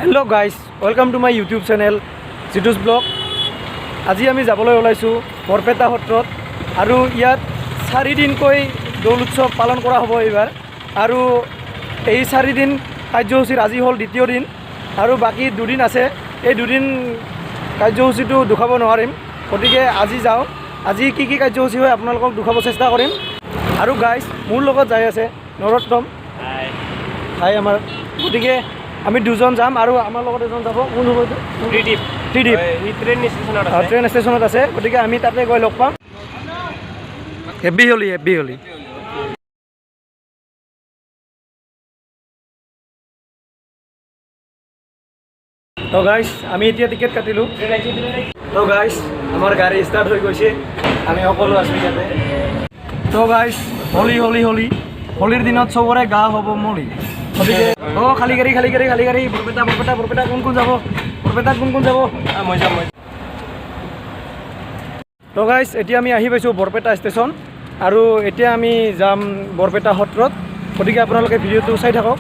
Hello guys, welcome to my YouTube channel Jitus Blog. আজি আমি যাবলৈ ওলাইছো বৰপেটা সত্ৰত আৰু ইয়াত 4 দিনকৈ দৌল উৎসৱ পালন কৰা হ'ব এইবাৰ আৰু এই 4 দিন কাৰ্যসূচীৰ আজি হ'ল দ্বিতীয় দিন আৰু বাকি 2 দিন আছে। এই 2 দিন কাৰ্যসূচীটো দেখাব নোৱাৰিম, গতিকে আজি যাওঁ। আজি কি কি কাৰ্যসূচী হয় আপোনালোকক দেখাব চেষ্টা কৰিম। আৰু গাইজ মোৰ লগত যাই আছে নৰোত্তম। হাই আমাৰ, গতিকে আমি দুজন যাম আৰু আমাৰ লগত এজন যাব। কোন হ'ব এইটো? ত্ৰিদীপ ট্ৰেইন ষ্টেচনত আছে, গতিকে আমি তাতে গৈ লগ পাম। হেভি হলি তো গাইজ আমি এতিয়া টিকেট কাটিলোঁ। তো গাইজ আমাৰ গাড়ী ষ্টাৰ্ট হৈ গৈছে, আমি সকলো আছোঁ ইয়াতে। তো গাইজ হোলীৰ দিনত চবৰে গা হ'ব মলি, গতিকে খালী গাড়ী বৰপেটা কোন যাব? বৰপেটাত কোন যাব? মই যাম। তো গাইজ এতিয়া আমি আহি পাইছোঁ বৰপেটা ষ্টেচন আৰু এতিয়া আমি যাম বৰপেটা সত্ৰত, গতিকে আপোনালোকে ভিডিঅ'টো চাই থাকক।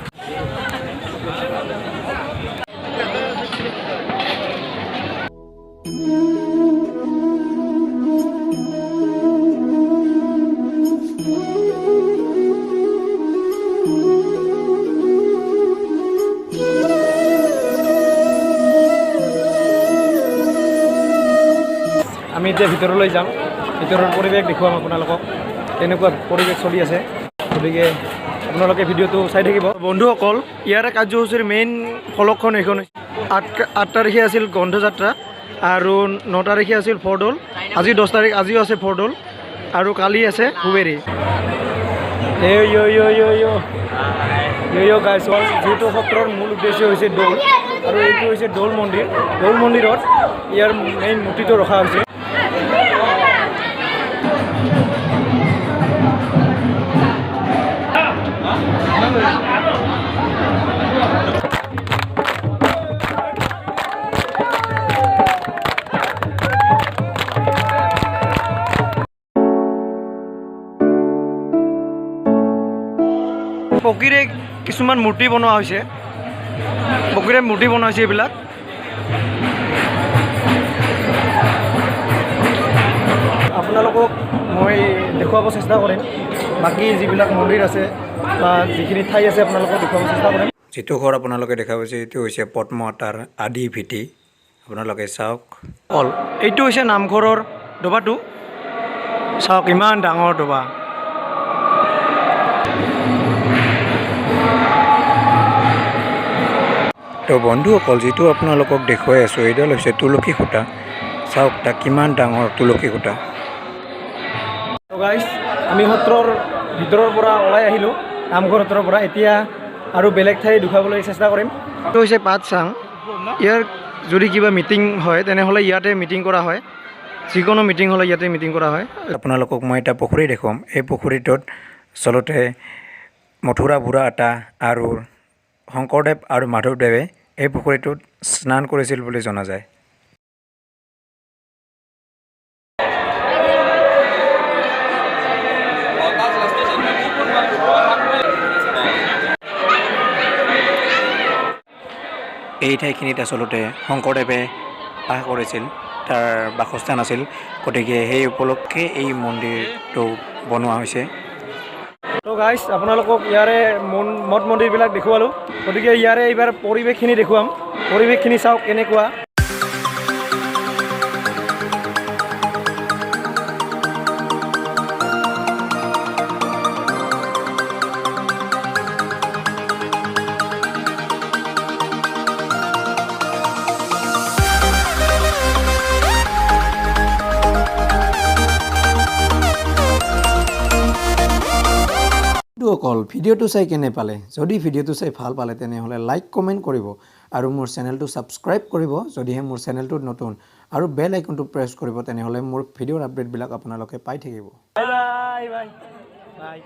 আমি এতিয়া ভিতৰলৈ যাম, ভিতৰৰ পৰিৱেশ দেখুৱাম আপোনালোকক, কেনেকুৱা পৰিৱেশ চলি আছে, গতিকে আপোনালোকে ভিডিঅ'টো চাই থাকিব। বন্ধুসকল, ইয়াৰে কাৰ্যসূচীৰ মেইন ফলকখন এইখন। 8 তাৰিখে আছিল গন্ধযাত্ৰা আৰু 9 তাৰিখে আছিল ফৰদৌল, আজি 10 তাৰিখ, আজিও আছে ফৰদৌল আৰু কালি আছে হুবেৰি। গাইছ, যিহেতু সত্ৰৰ মূল উদ্দেশ্য হৈছে দৌল আৰু এইটো হৈছে দৌল মন্দিৰ। দৌল মন্দিৰত ইয়াৰ মেইন মূৰ্তিটো ৰখা হৈছে। পকীৰে কিছুমান মূৰ্তি বনোৱা হৈছে, এইবিলাক। আপোনালোকক মই দেখুৱাব চেষ্টা কৰিম, বাকী যিবিলাক মন্দিৰ আছে বা যিখিনি ঠাই আছে আপোনালোকক দেখুৱাব চেষ্টা কৰিম। যিটো ঘৰ আপোনালোকে দেখা পাইছে এইটো হৈছে পদ্মতাৰ আদি ভেটি, আপোনালোকে চাওক। এইটো হৈছে নামঘৰৰ দবাটো, চাওক ইমান ডাঙৰ দবা। তো বন্ধুসকল, যিটো আপোনালোকক দেখুৱাই আছোঁ এইডাল হৈছে তুলসী খুঁটা। চাওক তাক কিমান ডাঙৰ তুলসী খুঁটা। গাইজ আমি সত্ৰৰ ভিতৰৰ পৰা ওলাই আহিলোঁ, নামঘৰ সত্ৰৰ পৰা। এতিয়া আৰু বেলেগ ঠাই দেখুৱাবলৈ চেষ্টা কৰিম। এইটো হৈছে পাঠচাং। ইয়াৰ যদি কিবা মিটিং হয় তেনেহ'লে ইয়াতে মিটিং কৰা হয়, যিকোনো মিটিং হ'লে ইয়াতে মিটিং কৰা হয়। আপোনালোকক মই এটা পুখুৰী দেখুৱাম। এই পুখুৰীটোত আচলতে মথুৰা বুঢ়া আটা আৰু শংকৰদেৱ আৰু মাধৱদেৱে এই পুখুৰীটোত স্নান কৰিছিল বুলি জনা যায়। এই ঠাইখিনিত আচলতে শংকৰদেৱে বাস কৰিছিল, তাৰ বাসস্থান আছিল, গতিকে সেই উপলক্ষে এই মন্দিৰটো বনোৱা হৈছে। তো গাইজ আপোনালোকক ইয়াৰে মঠ মন্দিৰবিলাক দেখুৱালোঁ, গতিকে ইয়াৰে এইবাৰ পৰিৱেশখিনি দেখুৱাম। পৰিৱেশখিনি চাওক কেনেকুৱা। বন্ধুসকল, ভিডিঅ'টো চাই কেনে পালে? যদি ভিডিঅ'টো চাই ভাল পালে তেনেহ'লে লাইক কমেণ্ট কৰিব আৰু মোৰ চেনেলটো ছাবস্ক্ৰাইব কৰিব যদিহে মোৰ চেনেলটোত নতুন, আৰু বেল আইকনটো প্ৰেছ কৰিব, তেনেহ'লে মোৰ ভিডিঅ'ৰ আপডেটবিলাক আপোনালোকে পাই থাকিব। বাই।